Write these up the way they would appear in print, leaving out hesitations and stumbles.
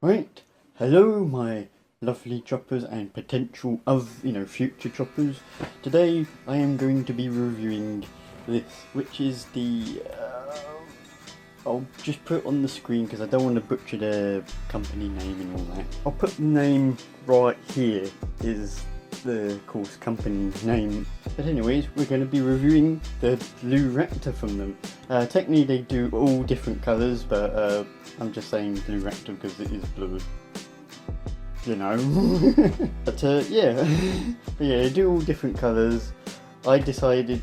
Right, hello my lovely choppers and potential future choppers. Today I am going to be reviewing this, which is the, I'll just put it on the screen because I don't want to butcher the company name and all that. I'll put the name right here, is the course company name. But anyways, we're going to be reviewing the blue Raptor from them. Technically they do all different colours, but I'm just saying blue Raptor because it is blue, you know. But yeah, but yeah, they do all different colours. I decided,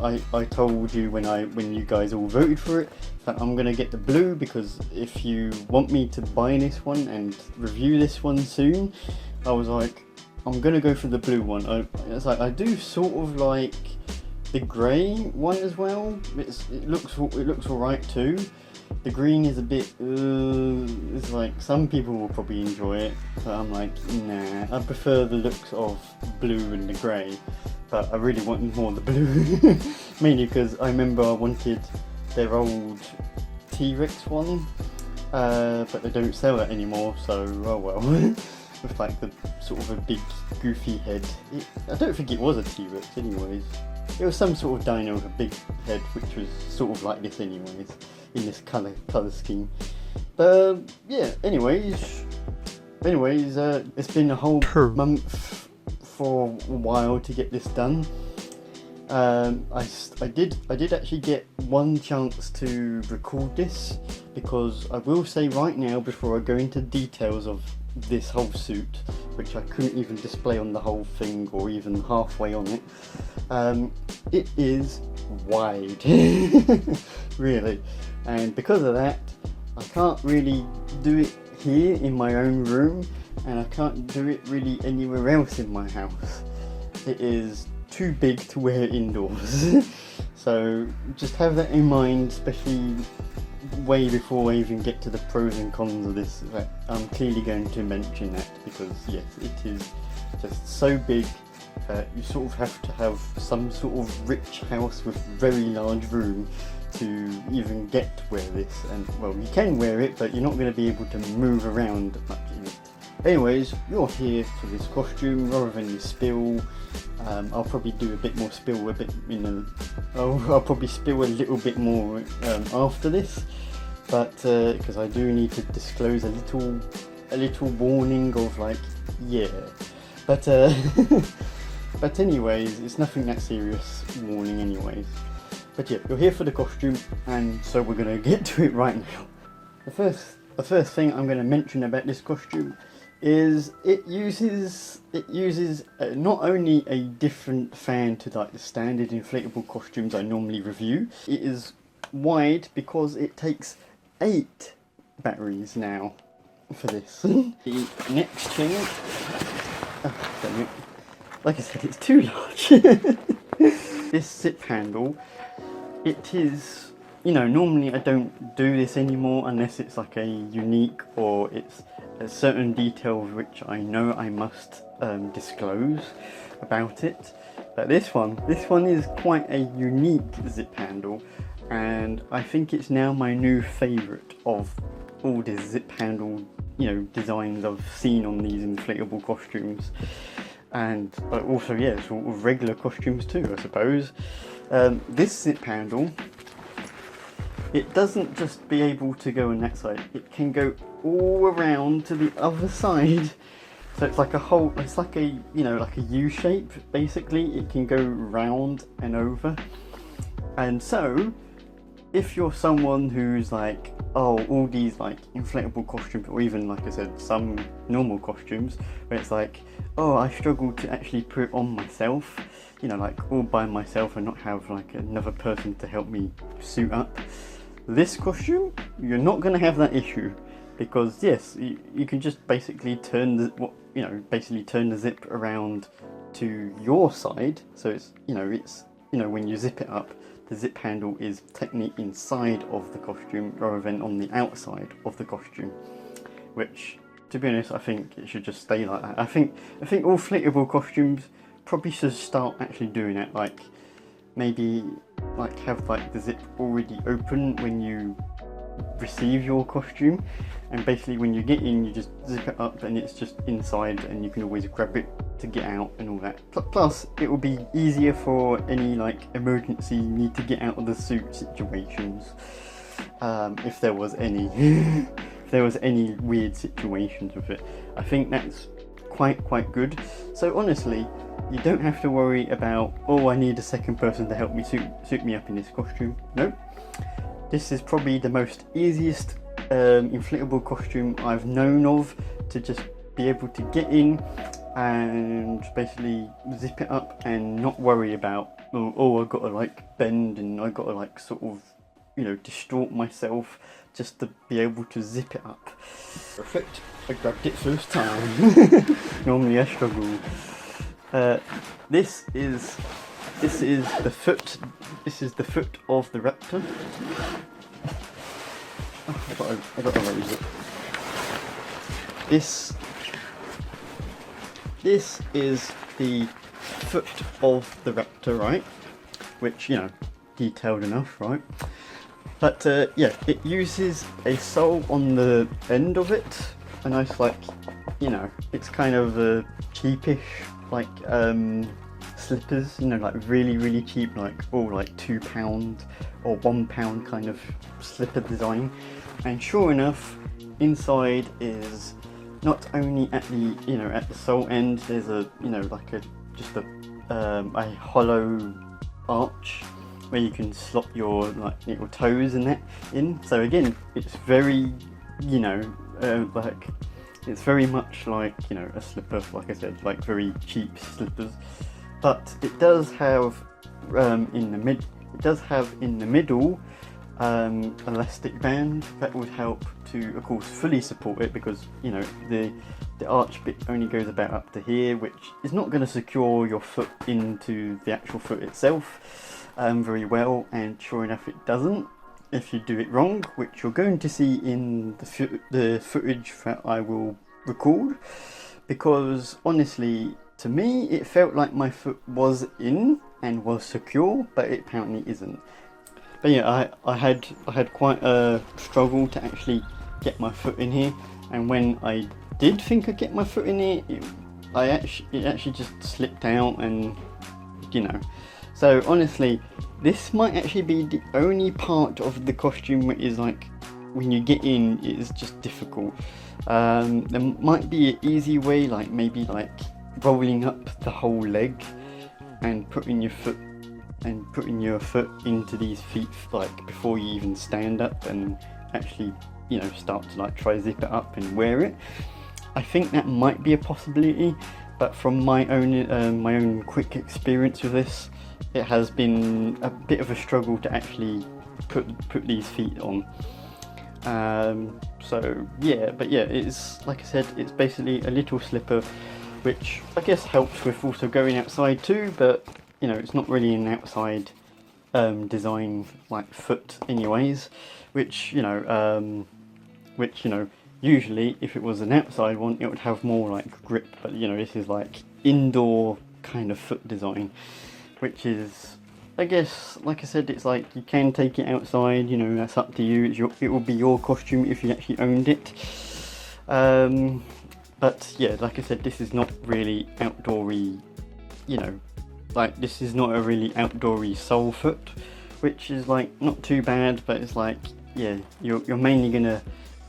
I told you when you guys all voted for it that I'm gonna get the blue, because if you want me to buy this one and review this one soon, I was like, I'm gonna go for the blue one. I do sort of like the grey one as well. It looks alright too. The green is a bit, it's like some people will probably enjoy it, but I'm like, nah. I prefer the looks of blue and the grey, but I really want more of the blue. Mainly because I remember I wanted their old T-Rex one, but they don't sell that anymore, so oh well. With like the sort of a big goofy head. I don't think it was a T-Rex anyways. It was some sort of dino with a big head, which was sort of like this anyways, in this colour scheme. But yeah, anyways, it's been a whole month for a while to get this done. I did actually get one chance to record this, because I will say right now, before I go into details of this whole suit, which I couldn't even display on the whole thing or even halfway on it, it is wide. Really, and because of that I can't really do it here in my own room, and I can't do it really anywhere else in my house. It is too big to wear indoors. So just have that in mind, especially way before I even get to the pros and cons of this. I'm clearly going to mention that, because yes, it is just so big that you sort of have to have some sort of rich house with very large room to even get to wear this. And well, you can wear it, but you're not going to be able to move around much in it. Anyways, you're here for this costume rather than the spill. I'll probably do a bit more spill, I'll probably spill a little bit more after this, but because I do need to disclose a little warning of like, yeah, but but anyways, it's nothing that serious warning anyways. But yeah, you're here for the costume, and so we're gonna get to it right now. The first thing I'm gonna mention about this costume is it uses not only a different fan to like the standard inflatable costumes I normally review. It is wide because it takes 8 batteries now for this. The next thing, dang it. Like I said, it's too large. This zip handle, it is, normally I don't do this anymore unless it's like a unique, or it's a certain detail which I know I must disclose about it. But this one is quite a unique zip handle, and I think it's now my new favourite of all the zip handle designs I've seen on these inflatable costumes, and also yeah, sort of regular costumes too, I suppose. This zip handle, it doesn't just be able to go on that side, it can go all around to the other side. So it's like it's like a like a U shape basically. It can go round and over. And so if you're someone who's like, oh, all these like inflatable costumes, or even like I said, some normal costumes where it's like, oh, I struggle to actually put it on myself, like all by myself and not have like another person to help me suit up. This costume, you're not going to have that issue, because yes, you can just basically turn the zip around to your side. So it's when you zip it up, the zip handle is technically inside of the costume rather than on the outside of the costume. Which, to be honest, I think it should just stay like that. I think all inflatable costumes probably should start actually doing it. Like maybe like have like the zip already open when you receive your costume, and basically when you get in you just zip it up and it's just inside and you can always grab it to get out and all that. Plus it will be easier for any like emergency need to get out of the suit situations, if there was any if there was any weird situations with it. I think that's quite good. So honestly, you don't have to worry about, oh, I need a second person to help me suit me up in this costume. Nope. This is probably the most easiest inflatable costume I've known of to just be able to get in and basically zip it up and not worry about, oh I've got to like bend and I've got to like sort of, you know, distort myself just to be able to zip it up. Perfect. I grabbed it first time. Normally I struggle. This is the foot. This is the foot of the raptor. Oh, I got to raise it. This is the foot of the raptor, right? Which, you know, detailed enough, right? But yeah, it uses a sole on the end of it. A nice, like, you know, it's kind of a cheapish, like, slippers, you know, like really cheap, like all like £2 or £1 kind of slipper design. And sure enough, inside is not only at the, you know, at the sole end, there's a, you know, like just a hollow arch where you can slot your like little toes and that in. So again, it's very, you know, like it's very much like, you know, a slipper, like I said, like very cheap slippers. But it does have in the middle elastic band that would help to, of course, fully support it, because, you know, the arch bit only goes about up to here, which is not going to secure your foot into the actual foot itself very well, and sure enough it doesn't if you do it wrong, which you're going to see in the footage that I will record. Because honestly, to me it felt like my foot was in and was secure, but it apparently isn't. But yeah, I had quite a struggle to actually get my foot in here, and when I did think I'd get my foot in here, it actually just slipped out, and you know. So honestly, this might actually be the only part of the costume that is like, when you get in, it is just difficult. There might be an easy way, like maybe like rolling up the whole leg and putting your foot into these feet, like before you even stand up and actually, you know, start to like try zip it up and wear it. I think that might be a possibility, but from my own quick experience with this, it has been a bit of a struggle to actually put these feet on. So yeah, but yeah, it's like I said, it's basically a little slipper, which I guess helps with also going outside too, but you know, it's not really an outside design like foot anyways, which you know, usually if it was an outside one it would have more like grip, but you know, this is like indoor kind of foot design, which is, I guess, like I said, it's like you can take it outside, you know, that's up to you. It will be your costume if you actually owned it. But yeah, like I said, this is not really outdoory, you know, like this is not a really outdoory sole foot, which is like not too bad, but it's like, yeah, you're mainly gonna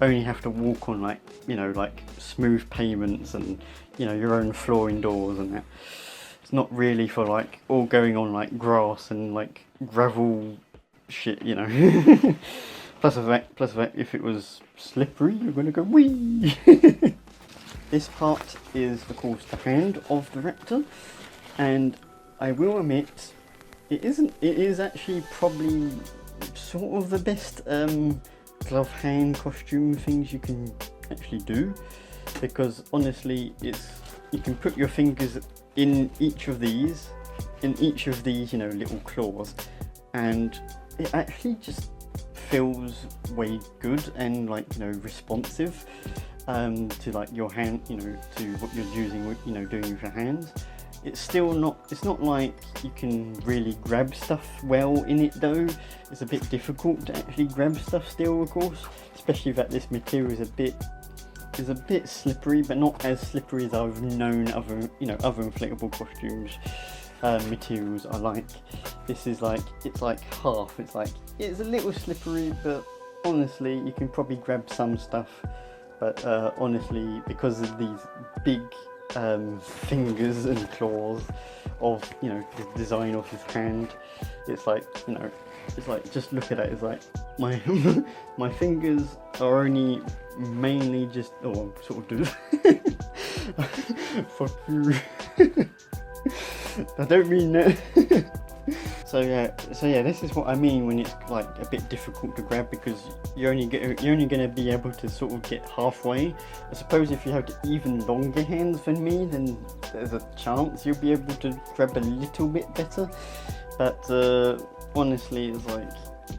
only have to walk on like, you know, like smooth pavements and, you know, your own floor indoors and that. It's not really for like all going on like grass and like gravel shit, you know. plus the fact if it was slippery, you're gonna go wee. This part is of course the hand of the raptor, and I will admit it is actually probably sort of the best glove hand costume things you can actually do, because honestly you can put your fingers in each of these, you know, little claws, and it actually just feels way good and like, you know, responsive to like your hand, you know, to what you're using, you know, doing with your hands. It's still not, it's not like you can really grab stuff well in it though. It's a bit difficult to actually grab stuff still, of course, especially that this material is a bit slippery, but not as slippery as I've known other, other inflatable costumes materials are like. This is like, it's like half, it's a little slippery, but honestly you can probably grab some stuff. But honestly, because of these big fingers and claws of the design of his hand, it's like, it's like, just look at it, it's like my my fingers are only mainly just, oh, I'm sort of doing fuck you. I don't mean that. So yeah, this is what I mean when it's like a bit difficult to grab, because you're only going to be able to sort of get halfway. I suppose if you have even longer hands than me, then there's a chance you'll be able to grab a little bit better. But honestly, it's like,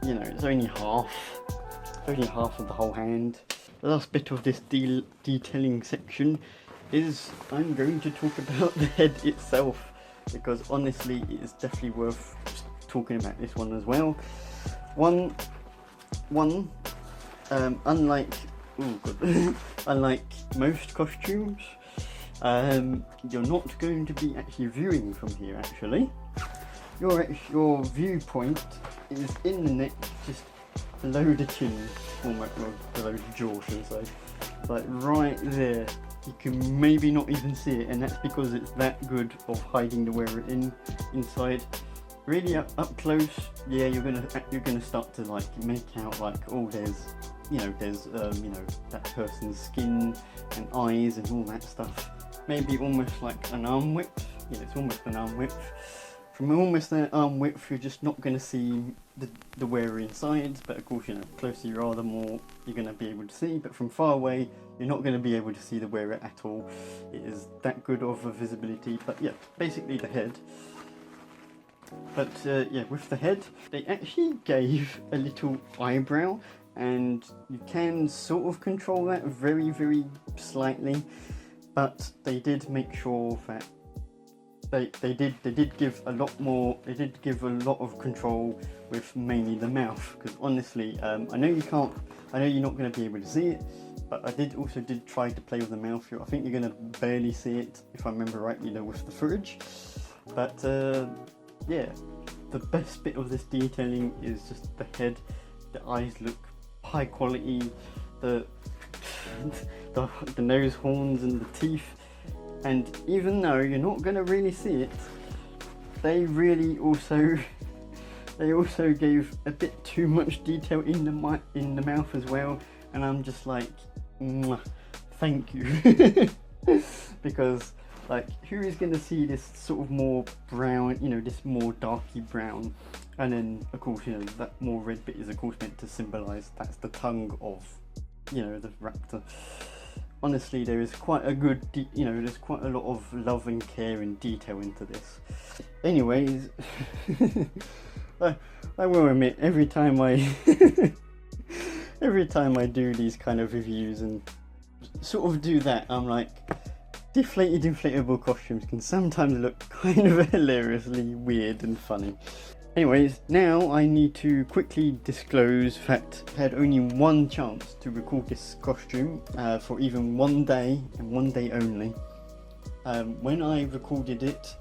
it's only half of the whole hand. The last bit of this detailing section is I'm going to talk about the head itself, because honestly it is definitely worth talking about this one as well. Unlike unlike most costumes, you're not going to be actually viewing from here. Actually, your viewpoint is in the neck, just below the chin, almost below the jaw, should I say, like right there. You can maybe not even see it, and that's because it's that good of hiding the wearer inside. Really up close, yeah, you're gonna start to like make out like, oh, there's that person's skin and eyes and all that stuff. Maybe almost like an arm width. Yeah, it's almost an arm width. From almost an arm width, you're just not going to see the wearer inside, but of course, the closer you are, the more you're going to be able to see. But from far away, you're not going to be able to see the wearer at all. It is that good of a visibility. But yeah, basically the head. But yeah, with the head, they actually gave a little eyebrow, and you can sort of control that very, very slightly. But they did make sure that they did give a lot more. They did give a lot of control with mainly the mouth, because honestly, I know you can't. I know you're not going to be able to see it, but I did try to play with the mouth here. I think you're going to barely see it, if I remember rightly, with the footage. But yeah, the best bit of this detailing is just the head. The eyes look high quality. The nose horns and the teeth. And even though you're not going to really see it, they also gave a bit too much detail in the mouth as well. And I'm just like, mwah, thank you. Because like, who is going to see this sort of more brown, this more darky brown, and then of course that more red bit is of course meant to symbolise that's the tongue of the raptor. Honestly, there is quite a good, there's quite a lot of love and care and detail into this. Anyways, I will admit, every time I do these kind of reviews and sort of do that, I'm like, deflated inflatable costumes can sometimes look kind of hilariously weird and funny. Anyways, now I need to quickly disclose that I had only one chance to record this costume for even one day, and one day only. When I recorded it,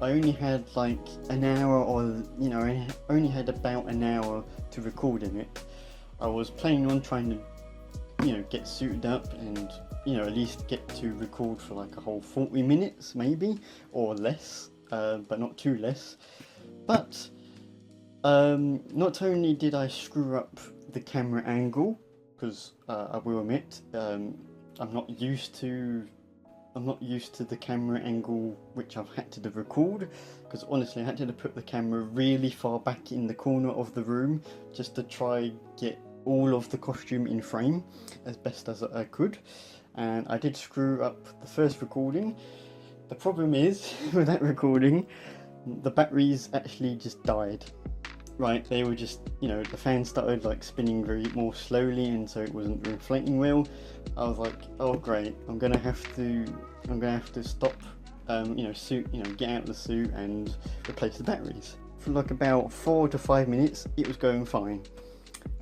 I only had like an hour, or I only had about an hour to record in it. I was planning on trying to get suited up and at least get to record for like a whole 40 minutes maybe, or less, but not too less. But not only did I screw up the camera angle, because I will admit, I'm not used to the camera angle which I've had to record, because honestly I had to put the camera really far back in the corner of the room just to try get all of the costume in frame as best as I could, and I did screw up the first recording. The problem is with that recording, the batteries actually just died. Right, they were just, the fan started like spinning more slowly, and so it wasn't inflating well. I was like, oh great, I'm gonna have to stop suit, get out of the suit and replace the batteries. For like about 4 to 5 minutes, it was going fine.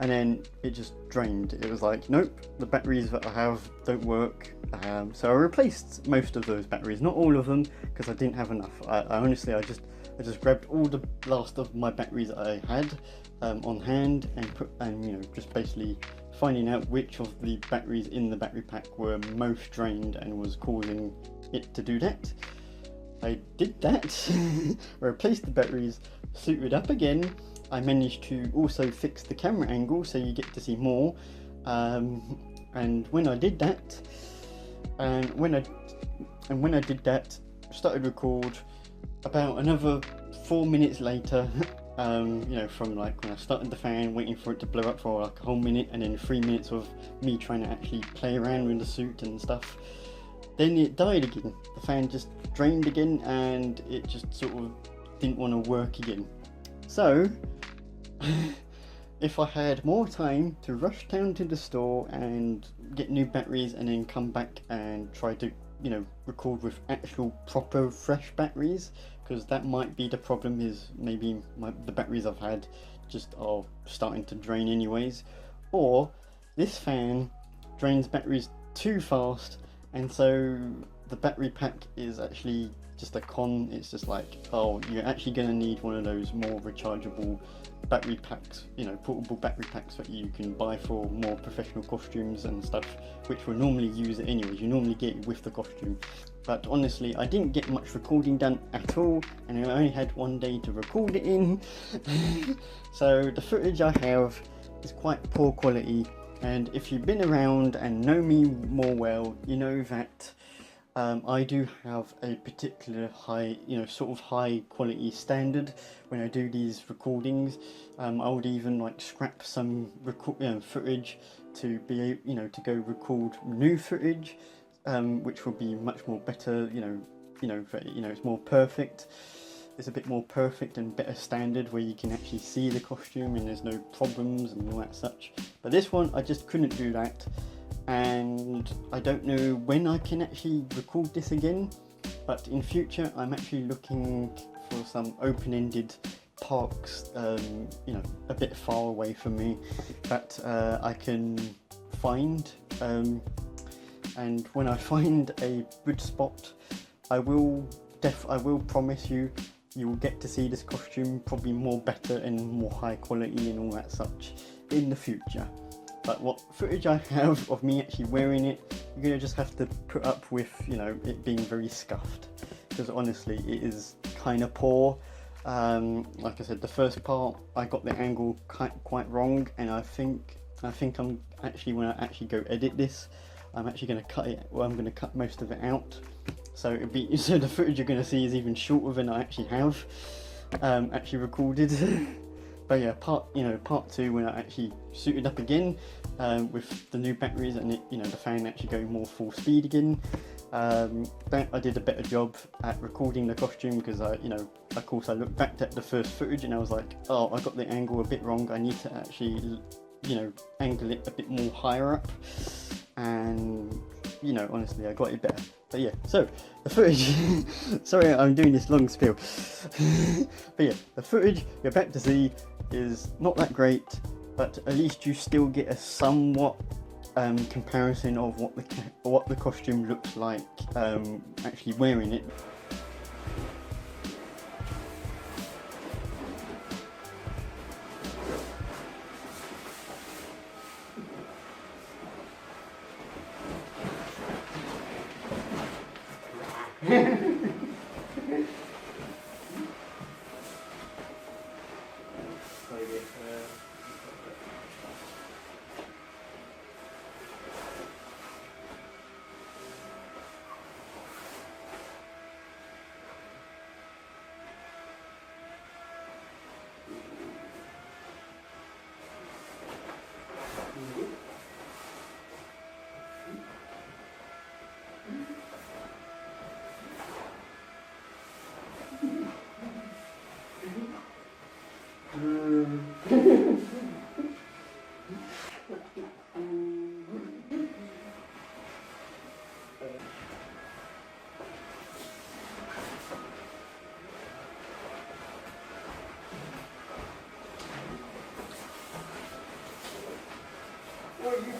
And then it just drained. It was like, nope, the batteries that I have don't work. So I replaced most of those batteries, not all of them, because I didn't have enough. I just grabbed all the last of my batteries that I had on hand and just basically finding out which of the batteries in the battery pack were most drained and was causing it to do that. I did that. I replaced the batteries, suited up again. I managed to also fix the camera angle so you get to see more. And when I did that, started record about another 4 minutes later. From like when I started the fan, waiting for it to blow up for like a whole minute, and then 3 minutes of me trying to actually play around with the suit and stuff. Then it died again. The fan just drained again, and it just sort of didn't want to work again. So, if I had more time to rush down to the store and get new batteries and then come back and try to, record with actual proper fresh batteries, because that might be the problem, is maybe the batteries I've had just are starting to drain anyways, or this fan drains batteries too fast, and so the battery pack is actually just a con. It's just like, oh, you're actually going to need one of those more rechargeable battery packs, portable battery packs that you can buy for more professional costumes and stuff, which will normally use it anyways. You normally get it with the costume. But honestly, I didn't get much recording done at all, and I only had one day to record it in. So the footage I have is quite poor quality, and if you've been around and know me more well, you know that I do have a particular high, high quality standard when I do these recordings. I would even like scrap some footage to be, to go record new footage, which will be much more better. It's more perfect. It's a bit more perfect and better standard where you can actually see the costume and there's no problems and all that such. But this one, I just couldn't do that. And I don't know when I can actually record this again, but in future I'm actually looking for some open-ended parks, a bit far away from me, that I can find, and when I find a good spot, I will promise you will get to see this costume probably more better and more high quality and all that such in the future. But what footage I have of me actually wearing it, you're going to just have to put up with, it being very scuffed. Because honestly, it is kind of poor. Like I said, the first part, I got the angle quite wrong. And I think I'm actually, when I actually go edit this, I'm actually going to cut it. Well, I'm going to cut most of it out. So the footage you're going to see is even shorter than I actually have actually recorded. But yeah, part 2, when I actually suited up again with the new batteries and the fan actually going more full speed again. That I did a better job at recording the costume, because of course I looked back at the first footage and I was like, oh, I got the angle a bit wrong. I need to actually, angle it a bit more higher up, and honestly, I got it better. But yeah, so the footage, sorry I'm doing this long spiel, but yeah, the footage you're about to see is not that great, but at least you still get a somewhat comparison of what the costume looks like actually wearing it.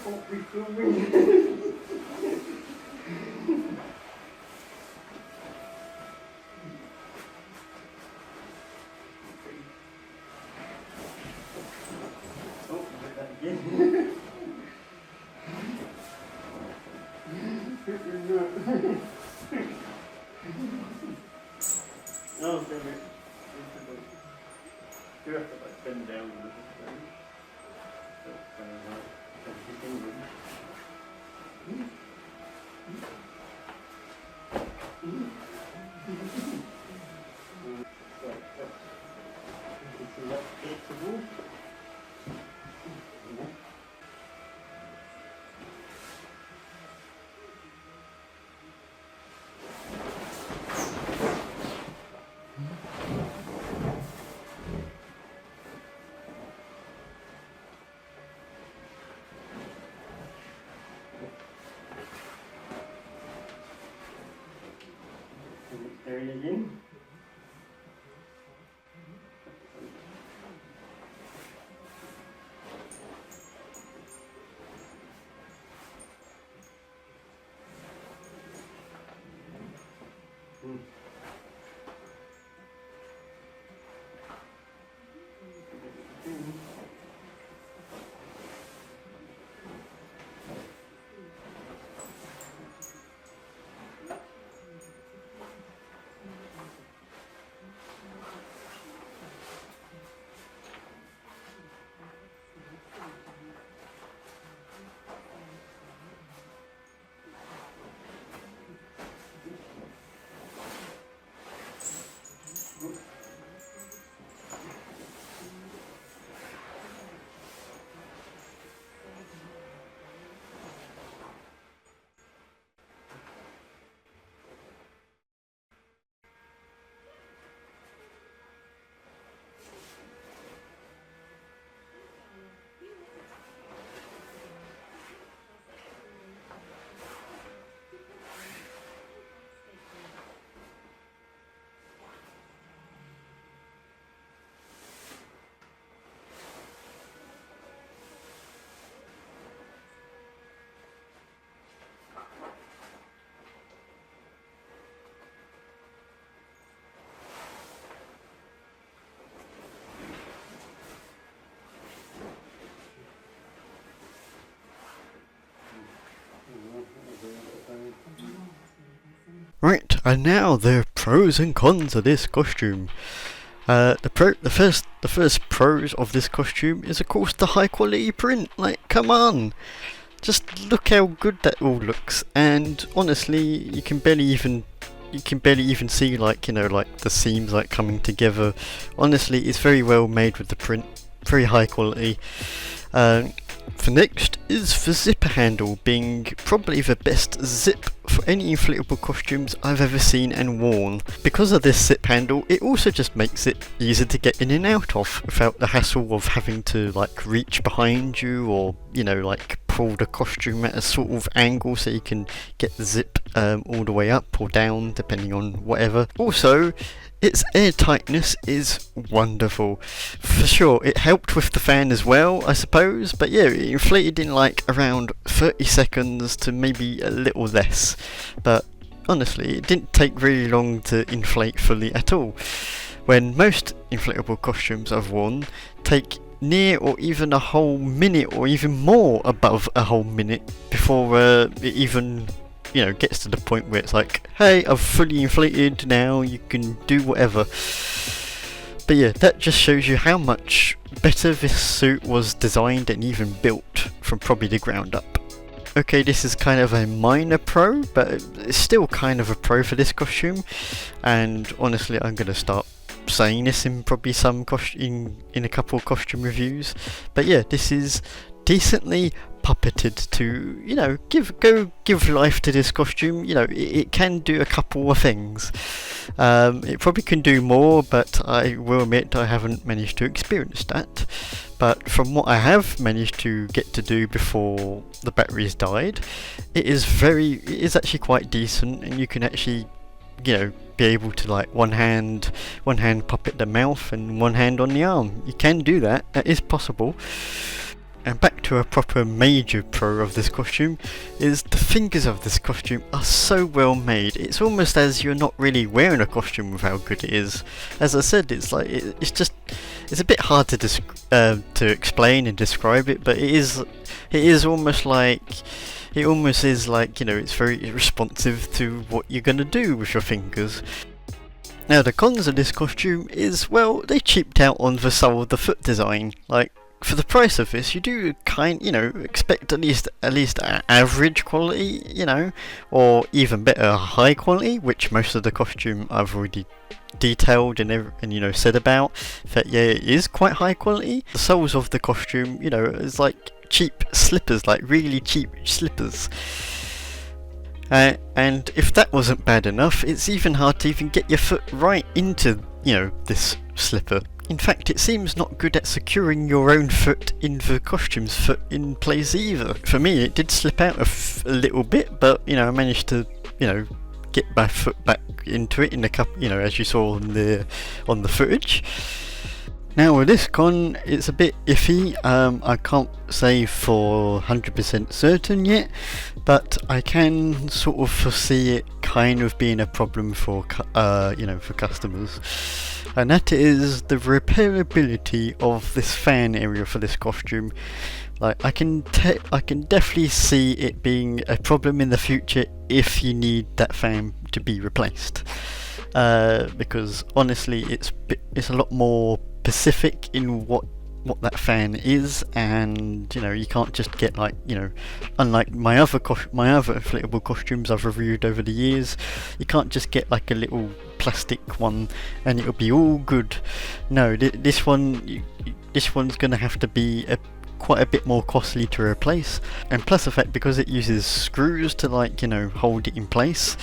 can't be filming. Oh, did that again. Oh, damn it. You have to like bend down with this thing. That's kind of like there it again. Right, and now the pros and cons of this costume. The first pros of this costume is of course the high quality print. Like, come on, just look how good that all looks. And honestly, you can barely even see, like, you know, like the seams like coming together. Honestly, it's very well made with the print, very high quality. For next is the zipper handle, being probably the best zip for any inflatable costumes I've ever seen and worn. Because of this zip handle, it also just makes it easier to get in and out of without the hassle of having to like reach behind you, or, you know, like pull the costume at a sort of angle so you can get the zip all the way up or down depending on whatever. Also, its airtightness is wonderful. For sure, it helped with the fan as well, I suppose, but yeah, it inflated in like around 30 seconds to maybe a little less. But honestly, it didn't take really long to inflate fully at all, when most inflatable costumes I've worn take near or even a whole minute or even more above a whole minute before it even, you know, gets to the point where it's like, hey, I've fully inflated now, you can do whatever. But yeah, that just shows you how much better this suit was designed and even built from probably the ground up. Okay, this is kind of a minor pro, but it's still kind of a pro for this costume, and honestly I'm going to start saying this in probably some in a couple of costume reviews. But yeah, this is decently puppeted to, you know, give life to this costume. You know, it can do a couple of things. It probably can do more, but I will admit I haven't managed to experience that. But from what I have managed to get to do before the batteries died, it is actually quite decent, and you can actually, you know, be able to like one hand puppet the mouth and one hand on the arm. You can do that. That is possible. and back to a proper major pro of this costume, is the fingers of this costume are so well made. It's almost as you're not really wearing a costume with how good it is. As I said, it's like it's a bit hard to explain and describe it, but it is almost like. It almost is like, you know, it's very responsive to what you're going to do with your fingers. Now the cons of this costume is, well, they cheaped out on the sole of the foot design. Like, for the price of this, you do expect at least average quality, you know, or even better, high quality, which most of the costume I've already detailed and you know, said about. That, yeah, it is quite high quality. The soles of the costume, you know, is like cheap slippers, like really cheap slippers. And if that wasn't bad enough, it's even hard to even get your foot right into, you know, this slipper. In fact, it seems not good at securing your own foot in the costume's foot in place either. For me, it did slip out a little bit, but, you know, I managed to, you know, get my foot back into it in a couple, you know, as you saw on the footage. Now with this con, it's a bit iffy. I can't say for 100% certain yet, but I can sort of foresee it kind of being a problem for you know, for customers, and that is the repairability of this fan area for this costume. Like, I can definitely see it being a problem in the future if you need that fan to be replaced, because honestly, it's a lot more specific in what that fan is, and you know, you can't just get, like, you know, unlike my other inflatable costumes I've reviewed over the years, you can't just get like a little plastic one and it'll be all good. No, this one's gonna have to be quite a bit more costly to replace, and plus the fact, because it uses screws to, like, you know, hold it in place,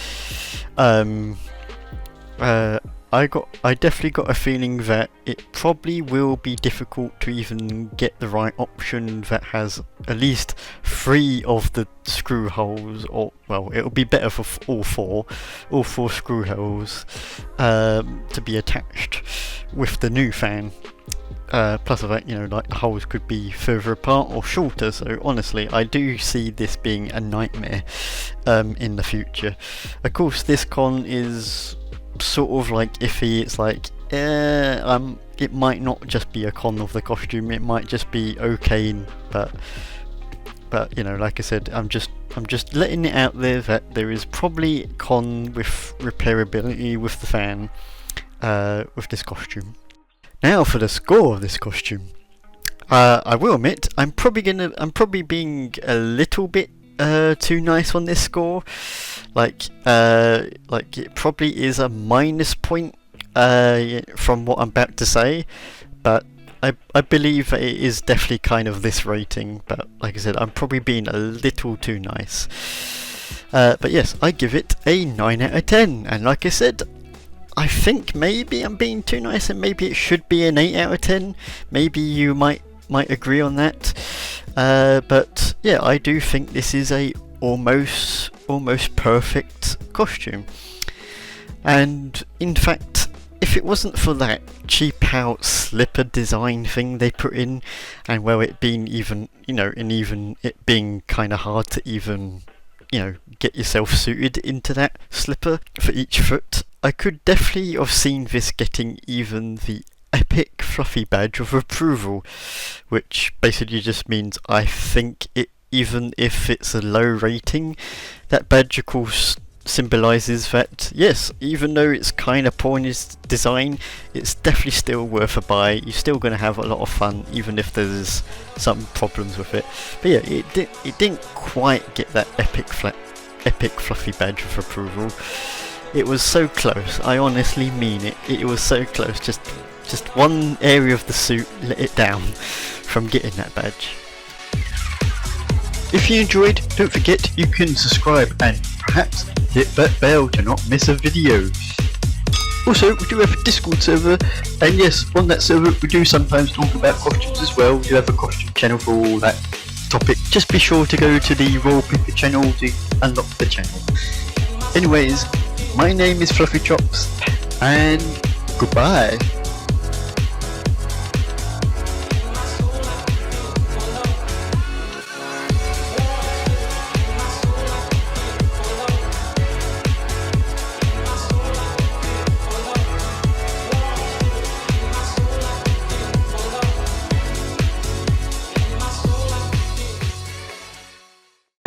I definitely got a feeling that it probably will be difficult to even get the right option that has at least 3 of the screw holes, or, well, it'll be better for all four screw holes to be attached with the new fan. Plus the fact, you know, like, the holes could be further apart or shorter, so honestly, I do see this being a nightmare in the future. Of course, this con is sort of like iffy. It's like, it might not just be a con of the costume, it might just be okay, but you know, like I said, I'm just letting it out there that there is probably a con with repairability with the fan with this costume. Now for the score of this costume. I will admit, I'm probably being a little bit too nice on this score. Like it probably is a minus point from what I'm about to say, but I believe it is definitely kind of this rating. But like I said, I'm probably being a little too nice. But yes, I give it a 9 out of 10, and like I said, I think maybe I'm being too nice, and maybe it should be an 8 out of 10. Maybe you might agree on that. But yeah, I do think this is a almost perfect costume. And in fact, if it wasn't for that cheap out slipper design thing they put in, and well, it being even, you know, and even it being kind of hard to even, you know, get yourself suited into that slipper for each foot, I could definitely have seen this getting even the epic fluffy badge of approval, which basically just means I think it, even if it's a low rating, that badge of course symbolises that yes, even though it's kind of poor in its design, it's definitely still worth a buy. You're still going to have a lot of fun even if there's some problems with it. But yeah, it didn't quite get that epic fluffy badge of approval. It was so close, I honestly mean it. It was so close, just one area of the suit let it down from getting that badge. If you enjoyed, don't forget you can subscribe and perhaps hit that bell to not miss a video. Also, we do have a Discord server, and yes, on that server we do sometimes talk about costumes as well. We do have a costume channel for all that topic. Just be sure to go to the Royal Picker channel to unlock the channel. Anyways, my name is Fluffy Chops, and goodbye.